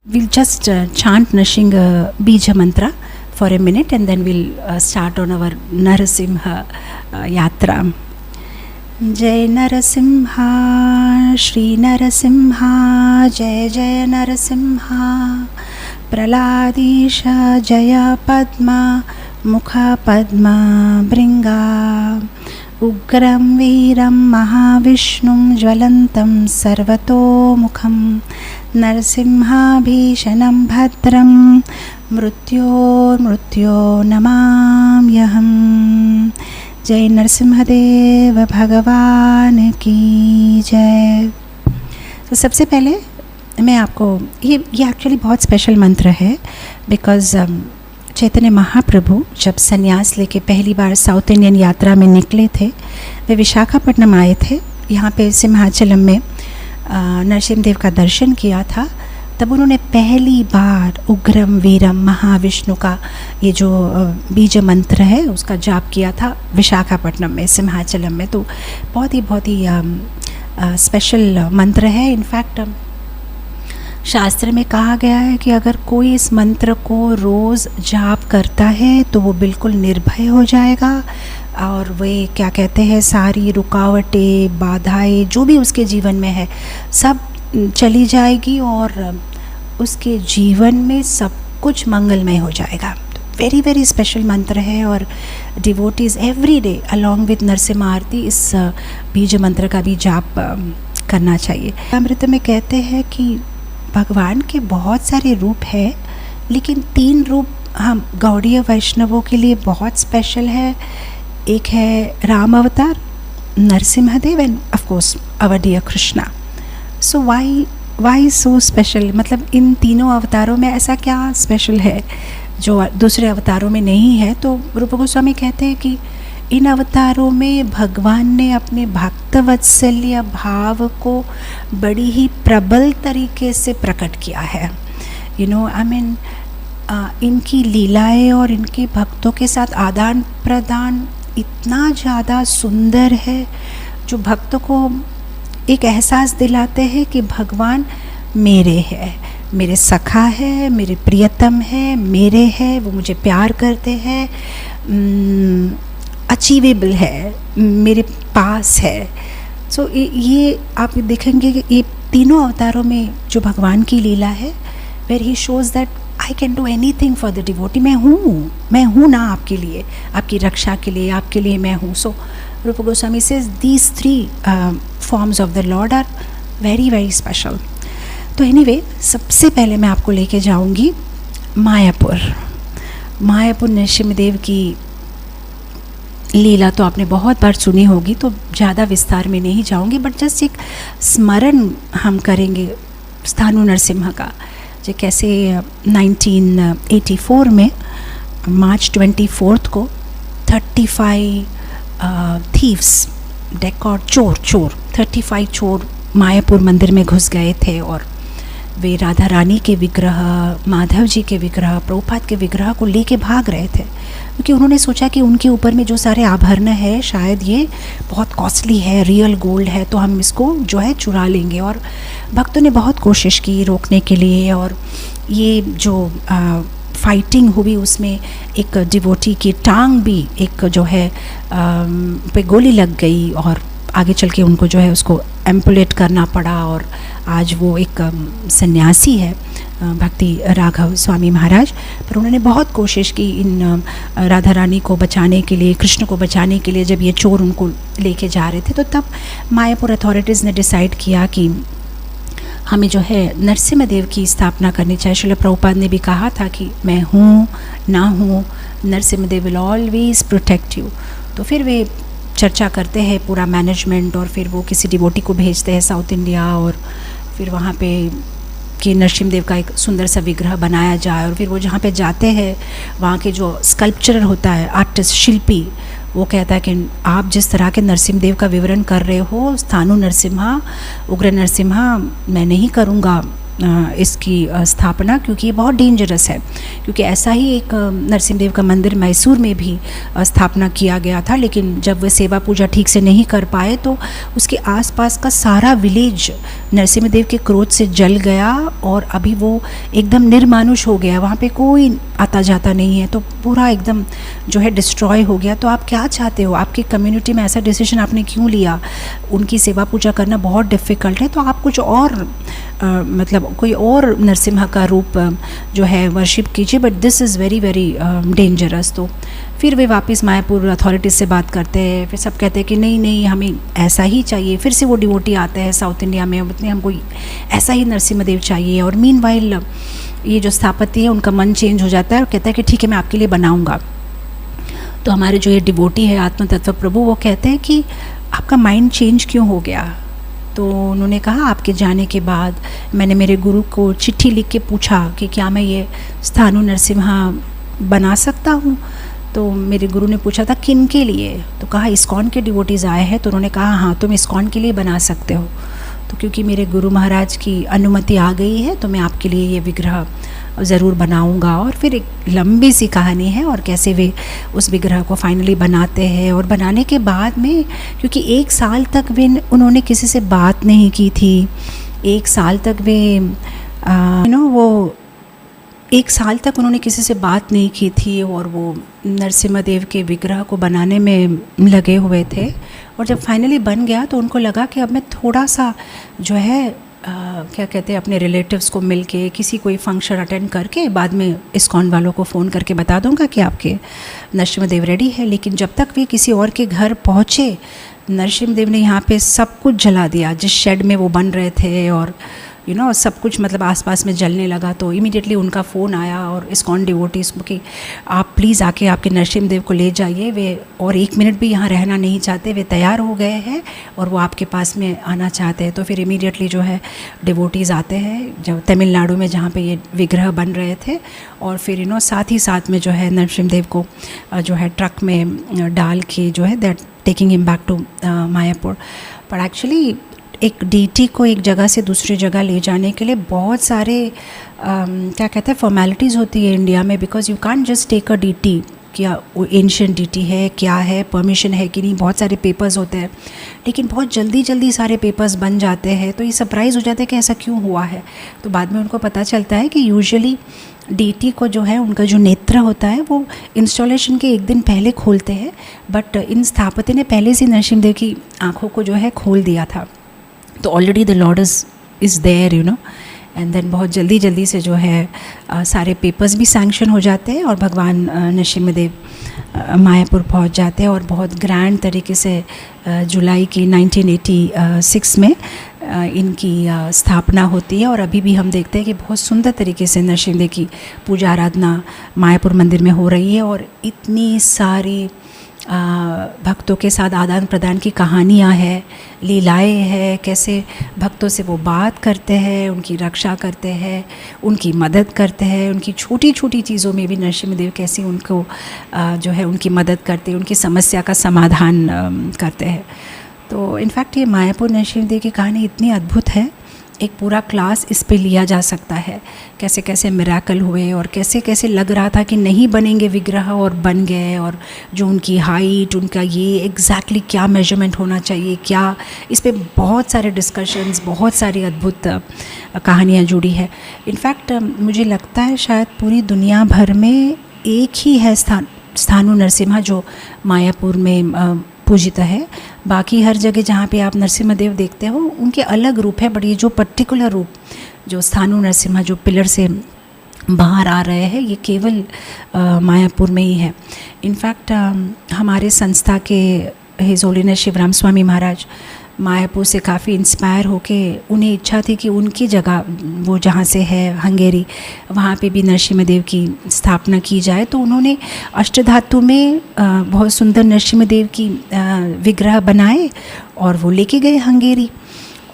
We'll just chant Nrsimha Bija Mantra for a minute and then we'll start on our Narasimha Yatra. Jai Narasimha, Shri Narasimha, Jai Jai Narasimha, Praladisha Jaya Padma, Mukha Padma Bringa, Ugram Veeram Mahavishnum Jwalantam Sarvato Mukham, Narasimha Bhishanam Bhadram, Mrutyo Mrutyo Namamyaham. जय नरसिम्हदेव भगवान की जय। तो सबसे पहले मैं आपको ये एक्चुअली बहुत स्पेशल मंत्र है बिकॉज़ चैतन्य महाप्रभु जब संन्यास लेके पहली बार साउथ इंडियन यात्रा में निकले थे, वे विशाखापट्टनम आए थे। यहाँ पे सिंहाचलम में नरसिम्हदेव का दर्शन किया था। तब उन्होंने पहली बार उग्रम वीरम महाविष्णु का ये जो बीज मंत्र है उसका जाप किया था विशाखापट्टनम में, सिंहाचलम में। तो बहुत ही स्पेशल मंत्र है। इनफैक्ट शास्त्र में कहा गया है कि अगर कोई इस मंत्र को रोज़ जाप करता है तो वो बिल्कुल निर्भय हो जाएगा और वे क्या कहते हैं, सारी रुकावटें बाधाएं जो भी उसके जीवन में है सब चली जाएगी और उसके जीवन में सब कुछ मंगलमय हो जाएगा। वेरी वेरी स्पेशल मंत्र है और devotees every day along with Narasimha aarti इस बीज मंत्र का भी जाप करना चाहिए। अमृत में कहते हैं कि भगवान के बहुत सारे रूप हैं, लेकिन 3 रूप हम गौड़ीय वैष्णवों के लिए बहुत स्पेशल है। एक है राम अवतार, Narasimhadev and of course our dear Krishna. So why so special, मतलब इन तीनों अवतारों में ऐसा क्या स्पेशल है जो दूसरे अवतारों में नहीं है। तो रूप गोस्वामी कहते हैं कि इन अवतारों में भगवान ने अपने भक्तवत्सल्य भाव को बड़ी ही प्रबल तरीके से प्रकट किया है। इनकी लीलाएं और इनके भक्तों के साथ आदान प्रदान इतना ज़्यादा सुंदर है जो भक्तों को एक एहसास दिलाते हैं कि भगवान मेरे है, मेरे सखा है, मेरे प्रियतम है, मेरे है, वो मुझे प्यार करते हैं, अचीवेबल है, मेरे पास है। सो ये आप देखेंगे कि ये तीनों अवतारों में जो भगवान की लीला है, where he shows that I can do anything for the devotee. मैं हूँ ना आपके लिए, आपकी रक्षा के लिए, आपके लिए मैं हूँ। So Rup Goswami says these 3 forms of the lord are very very special. तो एनीवे सबसे पहले मैं आपको लेके जाऊंगी मायापुर नरसिम्हदेव की लीला तो आपने बहुत बार सुनी होगी, तो ज़्यादा विस्तार में नहीं जाऊंगी, बट जस्ट एक स्मरण हम करेंगे स्थानु नरसिम्हा का। जो कैसे 1984 में मार्च 24 को 35 थीव्स, डेकॉर्ड चोर 35 चोर मायापुर मंदिर में घुस गए थे और वे राधा रानी के विग्रह, माधव जी के विग्रह, प्रभुपाद के विग्रह को लेके भाग रहे थे, क्योंकि उन्होंने सोचा कि उनके ऊपर में जो सारे आभरण है शायद ये बहुत कॉस्टली है, रियल गोल्ड है, तो हम इसको जो है चुरा लेंगे। और भक्तों ने बहुत कोशिश की रोकने के लिए और ये जो फाइटिंग हुई उसमें एक डिवोटी की टांग भी एक जो है पे गोली लग गई और आगे चल के उनको जो है उसको एम्पुलेट करना पड़ा और आज वो एक सन्यासी है, भक्ति राघव स्वामी महाराज। पर उन्होंने बहुत कोशिश की इन राधा रानी को बचाने के लिए, कृष्ण को बचाने के लिए। जब ये चोर उनको लेके जा रहे थे तो तब मायापुर अथॉरिटीज़ ने डिसाइड किया कि हमें जो है नरसिम्हदेव की स्थापना करनी चाहिए। श्रील प्रभुपाद ने भी कहा था कि मैं हूँ ना हूँ, Narasimhadeva will always protect you. तो फिर वे चर्चा करते हैं पूरा मैनेजमेंट और फिर वो किसी डिवोटी को भेजते हैं साउथ इंडिया और फिर वहाँ पे कि नरसिम्हदेव का एक सुंदर सा विग्रह बनाया जाए। और फिर वो जहाँ पे जाते हैं वहाँ के जो स्कल्पचरर होता है, आर्टिस्ट, शिल्पी, वो कहता है कि आप जिस तरह के नरसिम्हदेव का विवरण कर रहे हो, स्थानु नरसिम्हा, उग्र नरसिम्हा, मैं नहीं करूँगा, इसकी स्थापना, क्योंकि ये बहुत डेंजरस है। क्योंकि ऐसा ही एक नरसिम्हदेव का मंदिर मैसूर में भी स्थापना किया गया था, लेकिन जब वे सेवा पूजा ठीक से नहीं कर पाए तो उसके आसपास का सारा विलेज नरसिम्हदेव के क्रोध से जल गया और अभी वो एकदम निर्मानुष हो गया, वहाँ पे कोई आता जाता नहीं है, तो पूरा एकदम जो है डिस्ट्रॉय हो गया। तो आप क्या चाहते हो, आपकी कम्युनिटी में ऐसा डिसीजन आपने क्यों लिया? उनकी सेवा पूजा करना बहुत डिफ़िकल्ट है, तो आप कुछ और मतलब कोई और नरसिम्हा का रूप जो है वर्शिप कीजिए, but this is very very dangerous. तो फिर वे वापस मायापुर अथॉरिटीज़ से बात करते हैं, फिर सब कहते हैं कि नहीं नहीं हमें ऐसा ही चाहिए। फिर से वो डिवोटी आते हैं साउथ इंडिया में, उतने हमको ऐसा ही नरसिम्हदेव चाहिए। और मीनवाइल ये जो स्थापति है उनका मन चेंज हो जाता है और कहता है कि ठीक है मैं आपके लिए बनाऊंगा। तो हमारे जो ये डिवोटी है आत्म तत्व प्रभु, वो कहते हैं कि आपका माइंड चेंज क्यों हो गया? तो उन्होंने कहा आपके जाने के बाद मैंने मेरे गुरु को चिट्ठी लिख के पूछा कि क्या मैं ये स्थानु नरसिम्हा बना सकता हूँ। तो मेरे गुरु ने पूछा था किन के लिए? तो कहा इस्कॉन के डिवोटीज़ आए हैं। तो उन्होंने कहा हाँ तुम इस्कॉन के लिए बना सकते हो। तो क्योंकि मेरे गुरु महाराज की अनुमति आ गई है तो मैं आपके लिए ये विग्रह ज़रूर बनाऊंगा। और फिर एक लंबी सी कहानी है और कैसे वे उस विग्रह को फाइनली बनाते हैं। और बनाने के बाद में क्योंकि 1 साल तक वे उन्होंने किसी से बात नहीं की थी, 1 साल तक वे वो 1 साल तक उन्होंने किसी से बात नहीं की थी और वो नरसिम्हदेव के विग्रह को बनाने में लगे हुए थे। और जब फाइनली बन गया तो उनको लगा कि अब मैं थोड़ा सा जो है क्या कहते हैं अपने रिलेटिव्स को मिल के किसी कोई फंक्शन अटेंड करके बाद में इस्कॉन वालों को फ़ोन करके बता दूंगा कि आपके नरसिम्हदेव रेडी है। लेकिन जब तक वे किसी और के घर पहुँचे, नरसिम्हदेव ने यहाँ पे सब कुछ जला दिया जिस शेड में वो बन रहे थे। और सब कुछ मतलब आसपास में जलने लगा। तो इमीडिएटली उनका फ़ोन आया और इस्कॉन डिवोटीज़ को कि आप प्लीज़ आके आपके नरसिम्हदेव को ले जाइए, वे और 1 मिनट भी यहाँ रहना नहीं चाहते, वे तैयार हो गए हैं और वो आपके पास में आना चाहते हैं। तो फिर इमीडिएटली जो है डिवोटीज़ आते हैं जब तमिलनाडु में जहाँ पे ये विग्रह बन रहे थे। और फिर साथ ही साथ में जो है नरसिम्हदेव को जो है ट्रक में डाल के जो है that taking him back to Mayapur. पर एक्चुअली एक डीटी को एक जगह से दूसरी जगह ले जाने के लिए बहुत सारे क्या कहते हैं फॉर्मेलिटीज़ होती है इंडिया में, because you can't just take a deity, क्या वो एंशिएंट डीटी है, क्या है, परमिशन है कि नहीं, बहुत सारे पेपर्स होते हैं। लेकिन बहुत जल्दी सारे पेपर्स बन जाते हैं। तो ये सरप्राइज़ हो जाता है कि ऐसा क्यों हुआ है। तो बाद में उनको पता चलता है कि यूजुअली डीटी को जो है उनका जो नेत्र होता है वो इंस्टॉलेशन के 1 दिन पहले खोलते हैं, बट इन स्थापति ने पहले से नरसिम्हदेव की आँखों को जो है खोल दिया था। तो already the lord is there and then बहुत जल्दी से जो है सारे पेपर्स भी सैंक्शन हो जाते हैं और भगवान नरसिम्हदेव मायापुर पहुंच जाते हैं। और बहुत ग्रैंड तरीके से जुलाई की 1986 में इनकी स्थापना होती है। और अभी भी हम देखते हैं कि बहुत सुंदर तरीके से नरसिम्हदेव की पूजा आराधना मायापुर मंदिर में हो रही है। और इतनी सारी भक्तों के साथ आदान प्रदान की कहानियाँ हैं, लीलाएँ हैं, कैसे भक्तों से वो बात करते हैं, उनकी रक्षा करते हैं, उनकी मदद करते हैं, उनकी छोटी छोटी चीज़ों में भी नरसिम्हदेव कैसे उनको जो है उनकी मदद करते हैं, उनकी समस्या का समाधान करते हैं। तो इनफैक्ट ये मायापुर नरसिम्हदेव की कहानी इतनी अद्भुत है, एक पूरा क्लास इस पे लिया जा सकता है। कैसे कैसे मिराकल हुए और कैसे कैसे लग रहा था कि नहीं बनेंगे विग्रह और बन गए। और जो उनकी हाइट, उनका ये एग्जैक्टली क्या मेजरमेंट होना चाहिए, क्या, इस पे बहुत सारे डिस्कशंस, बहुत सारी अद्भुत कहानियाँ जुड़ी है। इनफैक्ट मुझे लगता है शायद पूरी दुनिया भर में एक ही है स्थानु नरसिम्हा जो मायापुर में पूजित है। बाकी हर जगह जहाँ पे आप नरसिम्हदेव देखते हो उनके अलग रूप है, बट ये जो पर्टिकुलर रूप जो स्थानु नरसिम्हा जो पिलर से बाहर आ रहे हैं ये केवल मायापुर में ही है। इनफैक्ट हमारे संस्था के हिज होलीनेस शिवराम स्वामी महाराज मायापुर से काफ़ी इंस्पायर होके उन्हें इच्छा थी कि उनकी जगह वो जहाँ से है हंगेरी, वहाँ पे भी नरसिम्हदेव की स्थापना की जाए। तो उन्होंने अष्टधातु में बहुत सुंदर नरसिम्हदेव की विग्रह बनाए और वो लेके गए हंगेरी।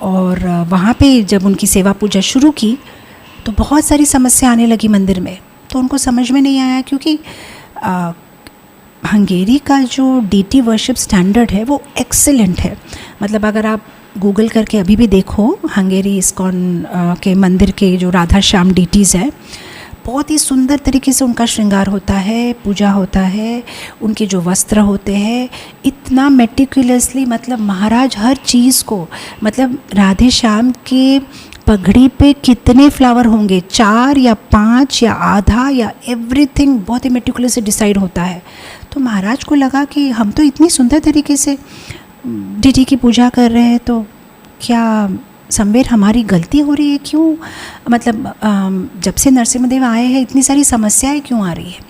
और वहाँ पे जब उनकी सेवा पूजा शुरू की तो बहुत सारी समस्या आने लगी मंदिर में। तो उनको समझ में नहीं आया क्योंकि हंगेरी का जो डीटी वर्शिप स्टैंडर्ड है वो एक्सीलेंट है। मतलब अगर आप गूगल करके अभी भी देखो, हंगेरी इस्कॉन के मंदिर के जो राधा श्याम डीटीज़ है, बहुत ही सुंदर तरीके से उनका श्रृंगार होता है, पूजा होता है, उनके जो वस्त्र होते हैं इतना मेटिकुलसली, मतलब महाराज हर चीज़ को, मतलब राधे श्याम के पगड़ी पे कितने फ्लावर होंगे, 4 या 5 या आधा या एवरीथिंग बहुत ही मेटिकुलस से डिसाइड होता है। तो महाराज को लगा कि हम तो इतनी सुंदर तरीके से डीटी की पूजा कर रहे हैं, तो क्या समवेर हमारी गलती हो रही है, क्यों मतलब जब से नरसिम्हदेव आए हैं इतनी सारी समस्याएं क्यों आ रही है।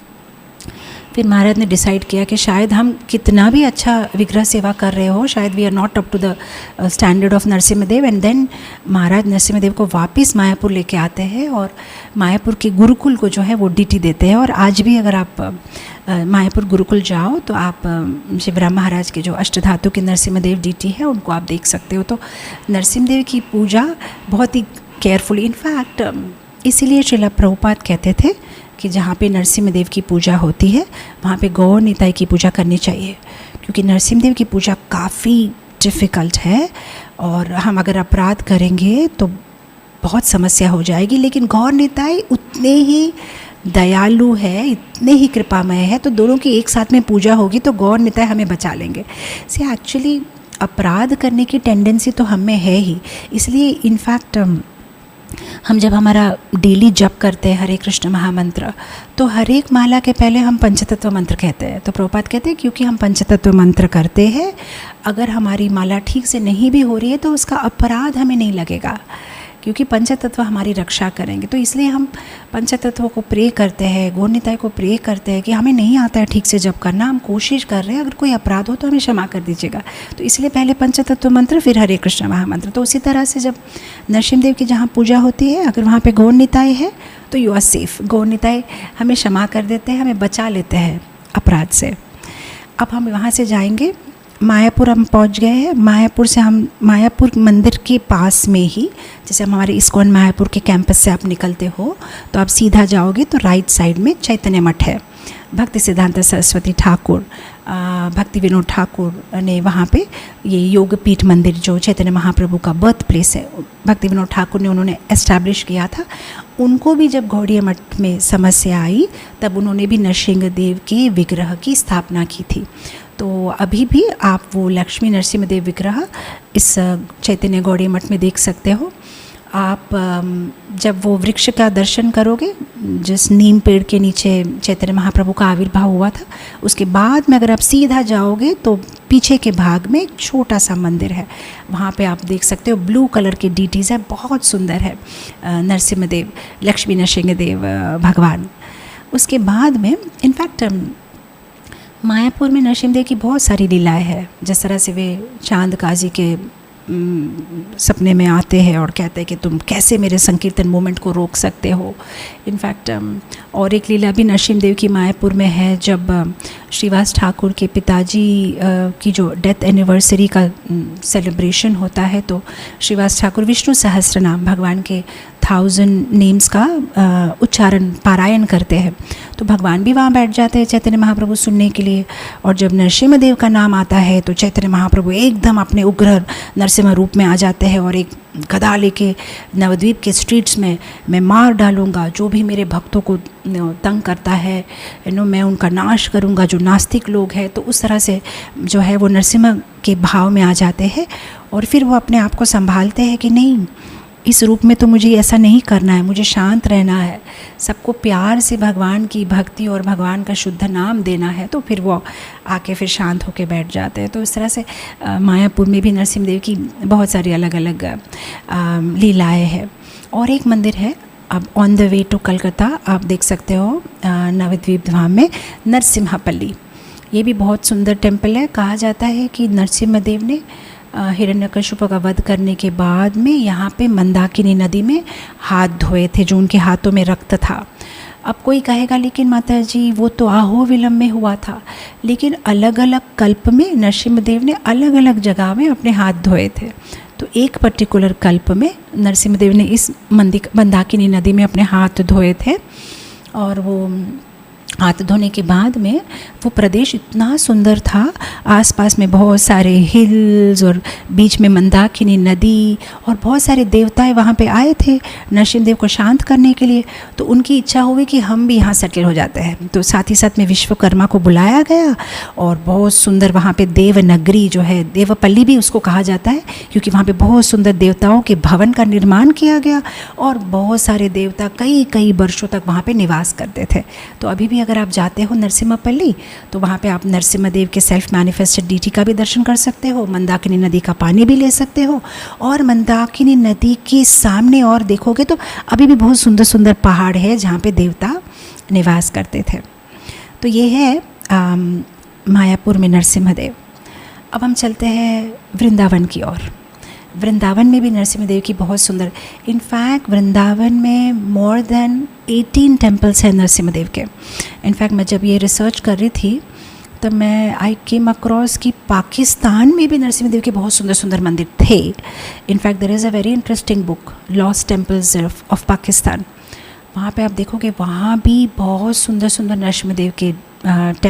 फिर महाराज ने डिसाइड किया कि शायद हम कितना भी अच्छा विग्रह सेवा कर रहे हो, शायद we are not up to the standard of Narasimhadev. And then Maharaj Narasimhadev को वापस मायापुर लेके आते हैं और मायापुर के गुरुकुल को जो है वो डीटी देते हैं। और आज भी अगर आप मायापुर गुरुकुल जाओ तो आप शिवराम महाराज के जो अष्टधातु के नरसिम्हदेव डीटी है उनको आप देख सकते हो। तो नरसिम्हदेव की पूजा बहुत ही केयरफुली, इनफैक्ट इसीलिए श्रीला प्रभुपाद कहते थे कि जहाँ पे नरसिम्हदेव की पूजा होती है वहाँ पे गौर निताई की पूजा करनी चाहिए, क्योंकि नरसिम्हदेव की पूजा काफ़ी डिफ़िकल्ट है और हम अगर अपराध करेंगे तो बहुत समस्या हो जाएगी। लेकिन गौर निताई उतने ही दयालु है, इतने ही कृपामय है, तो दोनों की एक साथ में पूजा होगी तो गौर निताई हमें बचा लेंगे। से एक्चुअली अपराध करने की टेंडेंसी तो हम में है ही, इसलिए इनफैक्ट हम जब हमारा डेली जप करते हैं हरे कृष्ण महामंत्र, तो हर एक माला के पहले हम पंचतत्व मंत्र कहते हैं। तो प्रभुपाद कहते हैं क्योंकि हम पंचतत्व मंत्र करते हैं, अगर हमारी माला ठीक से नहीं भी हो रही है तो उसका अपराध हमें नहीं लगेगा, क्योंकि पंचतत्व हमारी रक्षा करेंगे। तो इसलिए हम पंचतत्वों को प्रे करते हैं, गौर निताई को प्रे करते हैं कि हमें नहीं आता है ठीक से जप करना, हम कोशिश कर रहे हैं, अगर कोई अपराध हो तो हमें क्षमा कर दीजिएगा। तो इसलिए पहले पंचतत्व मंत्र फिर हरे कृष्ण महामंत्र। तो उसी तरह से जब नरसिम्हदेव की जहाँ पूजा होती है, अगर वहाँ पर गौर निताई है तो यू आर सेफ। गौर निताई हमें क्षमा कर देते हैं, हमें बचा लेते हैं अपराध से। अब हम वहाँ से जाएंगे, मायापुर हम पहुंच गए हैं। मायापुर से हम मायापुर मंदिर के पास में ही, जैसे हम हमारे इस्कॉन मायापुर के कैंपस से आप निकलते हो तो आप सीधा जाओगे तो राइट साइड में चैतन्य मठ है। भक्ति सिद्धांत सरस्वती ठाकुर, भक्ति विनोद ठाकुर ने वहाँ पे ये योगपीठ मंदिर जो चैतन्य महाप्रभु का बर्थ प्लेस है, भक्ति विनोद ठाकुर ने उन्होंने एस्टैब्लिश किया था। उनको भी जब गौड़ीय मठ में समस्या आई तब उन्होंने भी नरसिंहदेव के विग्रह की स्थापना की थी। तो अभी भी आप वो लक्ष्मी नरसिम्हदेव विग्रह इस चैतन्य गौड़ीय मठ में देख सकते हो। आप जब वो वृक्ष का दर्शन करोगे, जिस नीम पेड़ के नीचे चैतन्य महाप्रभु का आविर्भाव हुआ था, उसके बाद में अगर आप सीधा जाओगे तो पीछे के भाग में एक छोटा सा मंदिर है, वहाँ पे आप देख सकते हो ब्लू कलर के डीटीज़ है, बहुत सुंदर है नरसिम्हदेव, लक्ष्मी नरसिंहदेव भगवान। उसके बाद में इनफैक्ट मायापुर में नरसिम्हदेव की बहुत सारी लीलाएं हैं। जिस तरह से वे चांद काजी के सपने में आते हैं और कहते हैं कि तुम कैसे मेरे संकीर्तन मूवमेंट को रोक सकते हो। इनफैक्ट और एक लीला भी नरसिम्हदेव की मायापुर में है, जब श्रीवास ठाकुर के पिताजी की जो डेथ एनिवर्सरी का सेलिब्रेशन होता है तो श्रीवास ठाकुर विष्णु सहस्त्र नाम भगवान के 1000 नेम्स का उच्चारण पारायण करते हैं। तो भगवान भी वहाँ बैठ जाते हैं चैतन्य महाप्रभु सुनने के लिए। और जब नरसिम्हदेव का नाम आता है तो चैतन्य महाप्रभु एकदम अपने उग्र नरसिम्हा रूप में आ जाते हैं और एक गदा लेके नवद्वीप के स्ट्रीट्स में मैं मार डालूँगा जो भी मेरे भक्तों को तंग करता है, मैं उनका नाश करूँगा जो नास्तिक लोग हैं। तो उस तरह से जो है वो नरसिम्हा के भाव में आ जाते हैं और फिर वो अपने आप को संभालते हैं कि नहीं, इस रूप में तो मुझे ऐसा नहीं करना है, मुझे शांत रहना है, सबको प्यार से भगवान की भक्ति और भगवान का शुद्ध नाम देना है। तो फिर वो आके फिर शांत होके बैठ जाते हैं। तो इस तरह से मायापुर में भी नरसिम्हदेव की बहुत सारी अलग अलग लीलाएँ हैं। और एक मंदिर है, अब on the way to Calcutta आप देख सकते हो नवद्वीप धाम में नरसिम्हापल्ली। ये भी बहुत सुंदर टेम्पल है। कहा जाता है कि नरसिम्हदेव ने हिरण्यकशिपु का वध करने के बाद में यहाँ पे मंदाकिनी नदी में हाथ धोए थे, जो उनके हाथों में रक्त था। अब कोई कहेगा लेकिन माता जी वो तो आहो विलंब में हुआ था, लेकिन अलग अलग कल्प में नरसिम्हदेव ने अलग अलग जगह में अपने हाथ धोए थे। तो एक पर्टिकुलर कल्प में नरसिम्हदेव ने इस मंदाकिनी नदी में अपने हाथ धोए थे और वो हाथ धोने के बाद में वो प्रदेश इतना सुंदर था। आसपास में बहुत सारे हिल्स और बीच में मंदाकिनी नदी और बहुत सारे देवताएं वहाँ पे आए थे नरसिंह को शांत करने के लिए। तो उनकी इच्छा हुई कि हम भी यहाँ सेटल हो जाते हैं। तो साथ ही साथ में विश्वकर्मा को बुलाया गया और बहुत सुंदर वहाँ पे देवनगरी जो है, देवपल्ली भी उसको कहा जाता है, क्योंकि वहाँ पे बहुत सुंदर देवताओं के भवन का निर्माण किया गया और बहुत सारे देवता कई कई वर्षों तक वहाँ पे निवास करते थे। तो अभी भी अगर आप जाते हो नरसिम्हापल्ली तो वहाँ पे आप नरसिम्हदेव के सेल्फ मैनिफेस्टेड डीटी का भी दर्शन कर सकते हो, मंदाकिनी नदी का पानी भी ले सकते हो। और मंदाकिनी नदी के सामने और देखोगे तो अभी भी बहुत सुंदर सुंदर पहाड़ है जहाँ पे देवता निवास करते थे। तो ये है मायापुर में नरसिम्हदेव। अब हम चलते हैं वृंदावन की ओर। वृंदावन में भी नरसिम्हदेव की बहुत सुंदर, इनफैक्ट वृंदावन में मोर देन 18 टेम्पल्स हैं नरसिम्हदेव के। इनफैक्ट मैं जब ये रिसर्च कर रही थी तब मैं आई केम अक्रॉस कि पाकिस्तान में भी नरसिम्हदेव के बहुत सुंदर सुंदर मंदिर थे। In fact there is a very interesting book, lost temples of Pakistan. वहाँ पे आप देखोगे वहाँ भी बहुत सुंदर सुंदर नरसिम्हदेव के टेम्पल